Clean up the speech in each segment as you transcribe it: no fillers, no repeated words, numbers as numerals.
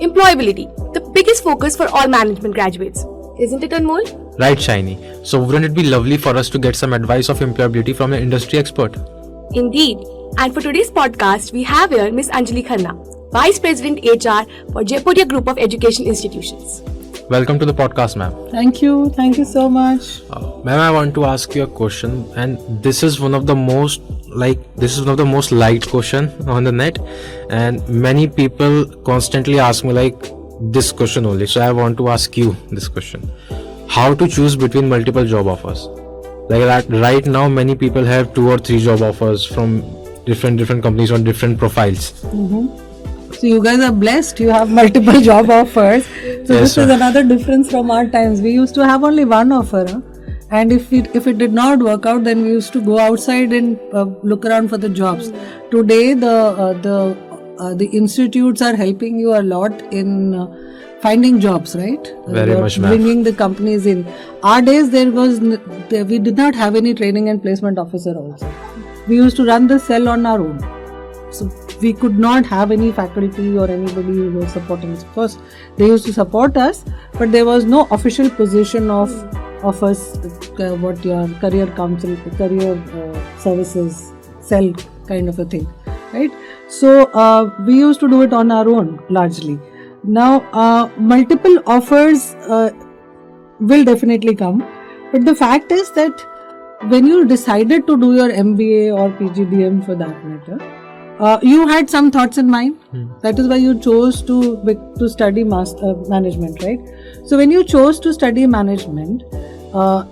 Employability, the biggest focus for all management graduates. Isn't it, Anmol? Right, Shiny. So wouldn't it be lovely for us to get some advice of employability from an industry expert? Indeed. And for today's podcast, we have here Miss Anjali Khanna, Vice President HR for Jaipuria Group of Education Institutions. Welcome to the podcast, ma'am. Thank you so much. Ma'am, I want to ask you a question, and this is one of the most liked question on the net, and many people constantly ask me this question only. So I want to ask you this question: how to choose between multiple job offers? Right now, many people have 2 or 3 job offers from different companies on different profiles. So you guys are blessed. You have multiple job offers. So Yes, this sir. is another difference from our times. We used to have only one offer, and if it did not work out, then we used to go outside and look around for the jobs. Today, the institutes are helping you a lot in finding jobs, right? Very You're much, ma'am. bringing the companies in. Our days, we did not have any training and placement officer also. We used to run the cell on our own. So we could not have any faculty or anybody who was supporting us. Of course, they used to support us, but there was no official position of us, what your career council, career services cell kind of a thing, right? So we used to do it on our own largely. Now multiple offers will definitely come, but the fact is that when you decided to do your MBA or PGDM for that matter, you had some thoughts in mind. That is why you chose to study management, right? So when you chose to study management,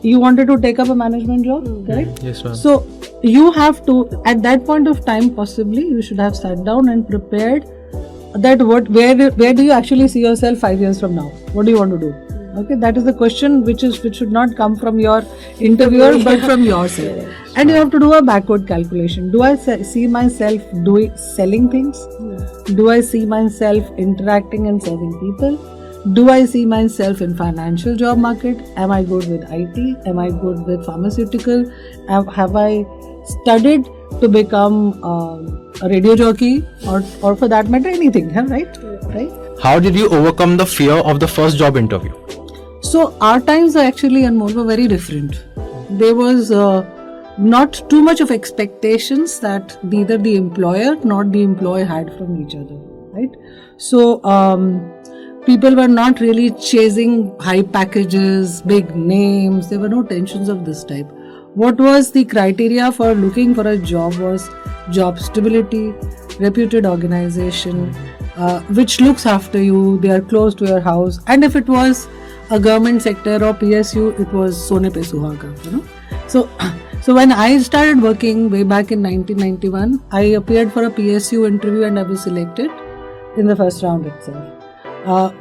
you wanted to take up a management job, correct? Yes, ma'am. So you have to, at that point of time, possibly you should have sat down and prepared that where do you actually see yourself 5 years from now? What do you want to do? Okay, that is the question which should not come from your interviewer but from yourself. And you have to do a backward calculation. Do I see myself selling things? Do I see myself interacting and serving people? Do I see myself in financial job market? Am I good with IT? Am I good with pharmaceutical? Have I studied to become a radio jockey or for that matter anything? Right? How did you overcome the fear of the first job interview? So our times actually, Anmol, were very different. There was not too much of expectations that neither the employer nor the employee had from each other, right? So people were not really chasing high packages, big names. There were no tensions of this type. What was the criteria for looking for a job was job stability, reputed organization, which looks after you, they are close to your house, and if it was a government sector or PSU, it was Sone Pe Suhaga, So when I started working way back in 1991, I appeared for a PSU interview and I was selected in the first round itself.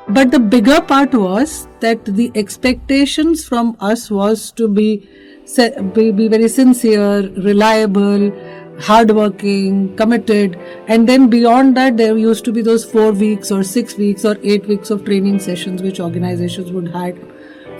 But the bigger part was that the expectations from us was to be very sincere, reliable, hardworking, committed, and then beyond that there used to be those 4 weeks or 6 weeks or 8 weeks of training sessions which organizations would have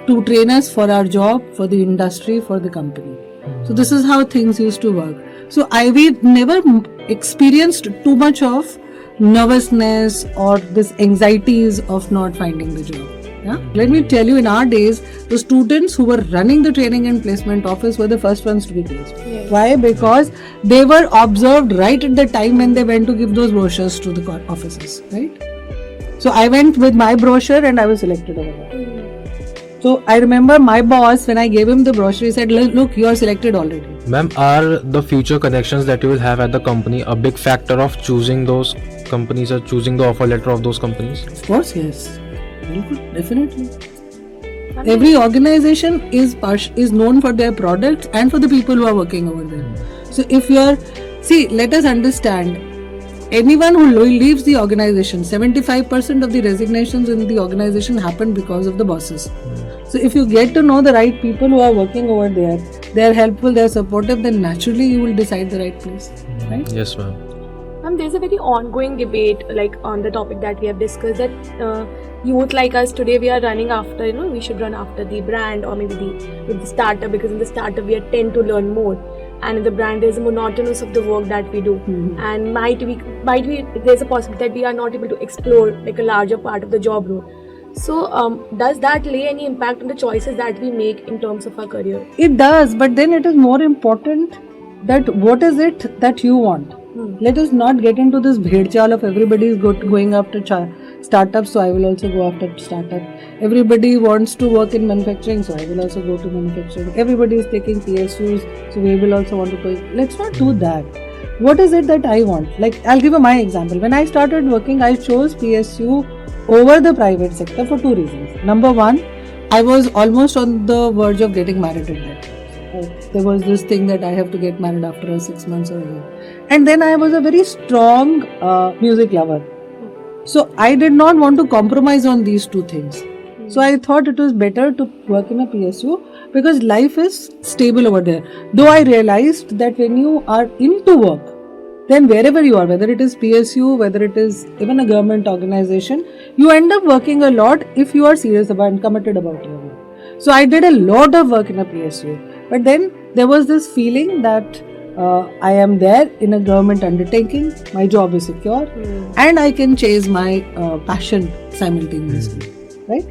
to train us for our job, for the industry, for the company. So this is how things used to work. So we never experienced too much of nervousness or this anxieties of not finding the job. Yeah? Let me tell you, in our days, the students who were running the training and placement office were the first ones to be placed. Yes. Why? Because they were observed right at the time when they went to give those brochures to the offices, right? So I went with my brochure and I was selected over there. So I remember my boss, when I gave him the brochure, he said, look, you are selected already. Ma'am, are the future connections that you will have at the company a big factor of choosing those companies or choosing the offer letter of those companies? Of course, yes. Very good, definitely. Every organization is known for their products and for the people who are working over there. So if let us understand, anyone who leaves the organization, 75% of the resignations in the organization happen because of the bosses. So if you get to know the right people who are working over there, they are helpful, they are supportive, then naturally you will decide the right place, right? Yes, ma'am. There's a very ongoing debate on the topic that we have discussed, that youth like us today, we are running after, we should run after the brand or maybe with the startup, because in the startup we tend to learn more. and if the brand is monotonous of the work that we do, and might be there's a possibility that we are not able to explore like a larger part of the job role. So does that lay any impact on the choices that we make in terms of our career? It does, but then it is more important that what is it that you want. Let us not get into this bhed chal of everybody is going after startups, so I will also go after startup. Everybody wants to work in manufacturing, so I will also go to manufacturing. Everybody is taking PSUs, so we will also want to go. Let's not do that. What is it that I want? Like, I'll give you my example. When I started working, I chose PSU over the private sector for two reasons. Number one, I was almost on the verge of getting married at that time. There was this thing that I have to get married after 6 months or a year. And then I was a very strong music lover. So I did not want to compromise on these two things. So I thought it was better to work in a PSU because life is stable over there. Though I realized that when you are into work, then wherever you are, whether it is PSU, whether it is even a government organization, you end up working a lot if you are serious about and committed about your work. So I did a lot of work in a PSU. But then there was this feeling that I am there in a government undertaking, my job is secure, and I can chase my passion simultaneously, right?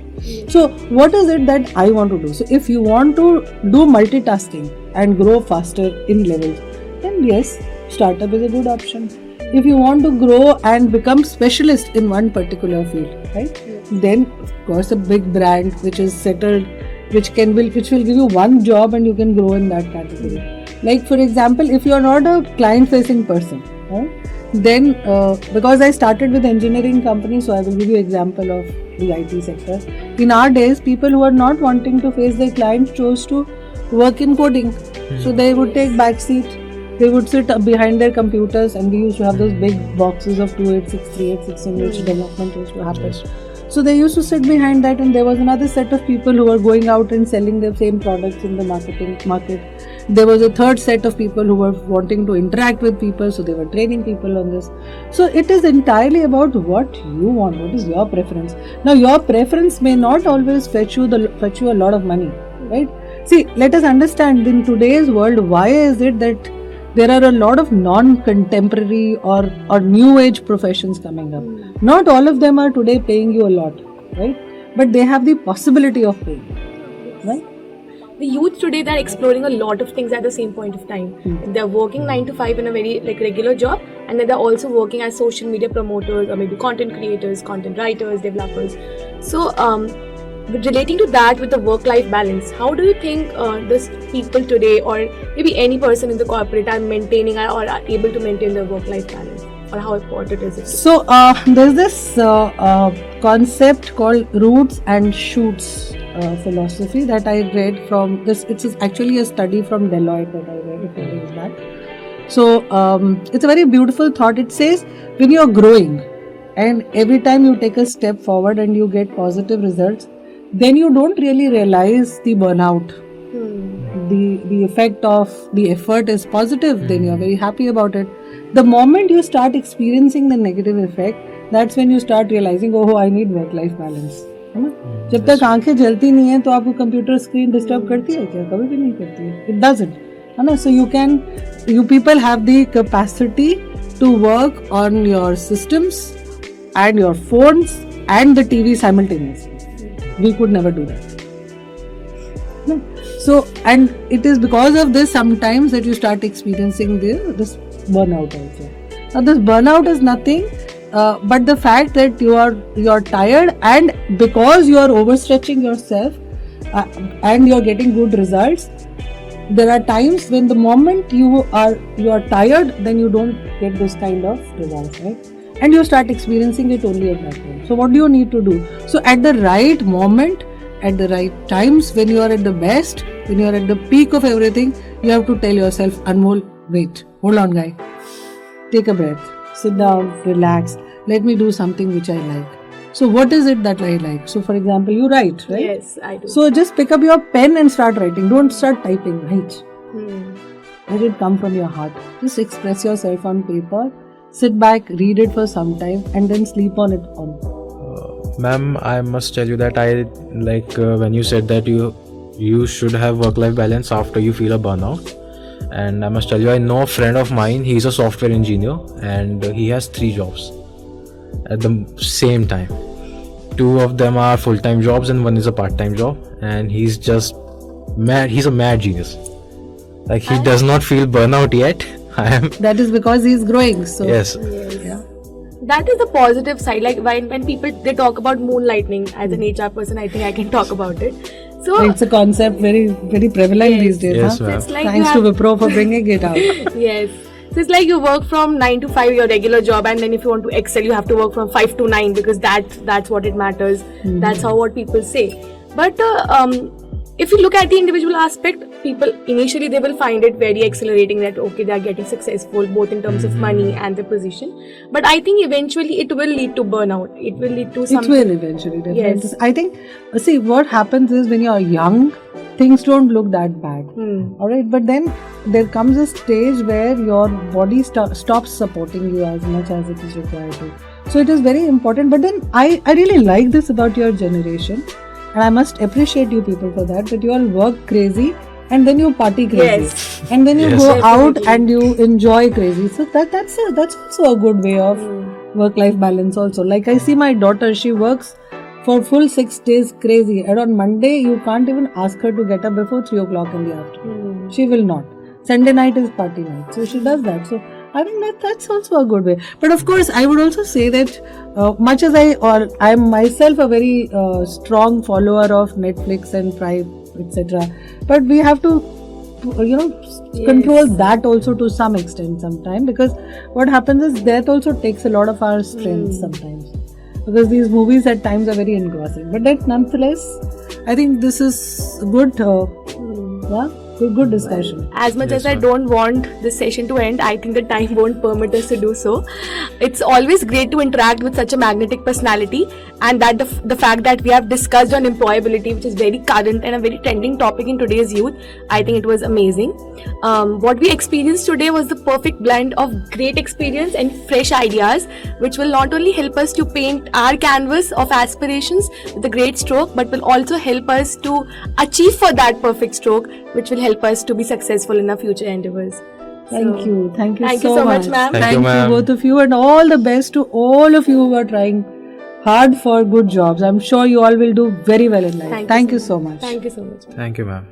So what is it that I want to do? So if you want to do multitasking and grow faster in levels, then yes, startup is a good option. If you want to grow and become specialist in one particular field, right? Then of course a big brand which is settled, which will give you one job and you can grow in that category. Like for example, if you are not a client-facing person, right? Then because I started with engineering company, so I will give you example of the IT sector. In our days, people who are not wanting to face their clients chose to work in coding. So they would take back seat. They would sit behind their computers, and we used to have those big boxes of 286, 386 in which development used to happen. So they used to sit behind that, and there was another set of people who were going out and selling the same products in the market. There was a third set of people who were wanting to interact with people, so they were training people on this. So it is entirely about what you want, what is your preference. Now your preference may not always fetch you a lot of money, right? See, let us understand, in today's world, why is it that there are a lot of non-contemporary or new age professions coming up. Not all of them are today paying you a lot, right? But they have the possibility of paying, right? The youth today, they're exploring a lot of things at the same point of time. They're working 9 to 5 in a very regular job, and then they're also working as social media promoters or maybe content creators, content writers, developers. So relating to that with the work-life balance, how do you think this people today or maybe any person in the corporate are maintaining or are able to maintain their work-life balance, or how important is it? So there's this concept called roots and shoots philosophy that I read from this. It's actually a study from Deloitte that I read a few days back. So it's a very beautiful thought. It says when you're growing and every time you take a step forward and you get positive results, then you don't really realize the burnout. The effect of the effort is positive, then you are very happy about it. The moment you start experiencing the negative effect, that's when you start realizing, oh, I need work-life balance. है ना? जब तक आंखें जलती नहीं है तो आपको कंप्यूटर स्क्रीन डिस्टर्ब करती है क्या? कभी भी नहीं करती है. It doesn't. है ना? So you people have the capacity to work on your systems and your phones and the TV simultaneously. We could never do that. No. So, and it is because of this sometimes that you start experiencing this burnout also. Now this burnout is nothing but the fact that you are tired, and because you are overstretching yourself and you are getting good results, there are times when the moment you are tired, then you don't get this kind of results, right? And you start experiencing it only at that time. So what do you need to do? So at the right moment, at the right times, when you are at the best, when you are at the peak of everything, you have to tell yourself, Anmol, wait, hold on guy, take a breath, sit down, relax, let me do something which I like. So what is it that I like? So for example, you write, right? Yes, I do. So just pick up your pen and start writing. Don't start typing, write. Let it come from your heart. Just express yourself on paper. Sit back, read it for some time, and then sleep on it Ma'am, I must tell you that I when you said that you should have work-life balance after you feel a burnout. And I must tell you, I know a friend of mine, he's a software engineer and he has 3 jobs at the same time. 2 of them are full-time jobs and 1 is a part-time job, and he's just mad. He's a mad genius. Like, he does not feel burnout yet. I am. That is because he is growing. So Yes. yeah. That is the positive side. Like when people they talk about moonlighting, as an HR person, I think I can talk about it. So It's a concept very prevalent Yes. these days. Yes, huh? ma'am. it's like Thanks you to have, Wipro for bringing it out. yes. So it's like you work from 9 to 5, your regular job, and then if you want to excel, you have to work from 5 to 9 because that's what it matters. That's how what people say. But if you look at the individual aspect, people initially they will find it very exhilarating that okay, they are getting successful both in terms of money and the position. But I think eventually it will lead to burnout. It will lead to It something. will eventually. Definitely. Yes. I think, see, what happens is when you're young, things don't look that bad. All right, but then there comes a stage where your body stops supporting you as much as it is required to. So it is very important. But then I really like this about your generation, and I must appreciate you people for that. That you all work crazy and then you party crazy, Yes. and then you Yes. go out Definitely. and you enjoy crazy. So that's also a good way of work-life balance. Also, like I see my daughter, she works for full 6 days crazy, and on Monday you can't even ask her to get up before 3 o'clock in the afternoon. She will not. Sunday night is party night, so she does that. So I think that's also a good way. But of course, I would also say that much as I'm myself a very strong follower of Netflix and Prime, etc. But we have to, control that also to some extent sometime, because what happens is that also takes a lot of our strength sometimes. Because these movies at times are very engrossing. But that nonetheless, I think this is good. Good discussion. As much as I don't want this session to end, I think the time won't permit us to do so. It's always great to interact with such a magnetic personality, and that the fact that we have discussed on employability, which is very current and a very trending topic in today's youth, I think it was amazing. What we experienced today was the perfect blend of great experience and fresh ideas, which will not only help us to paint our canvas of aspirations with a great stroke, but will also help us to achieve for that perfect stroke, which will help us to be successful in our future endeavors. Thank you. Thank you Thank you so much, ma'am. Thank you, Thank you, ma'am. both of you, and all the best to all of you who are trying hard for good jobs. I'm sure you all will do very well in life. Thank you Thank so you so much. Thank you so much. Thank you, ma'am.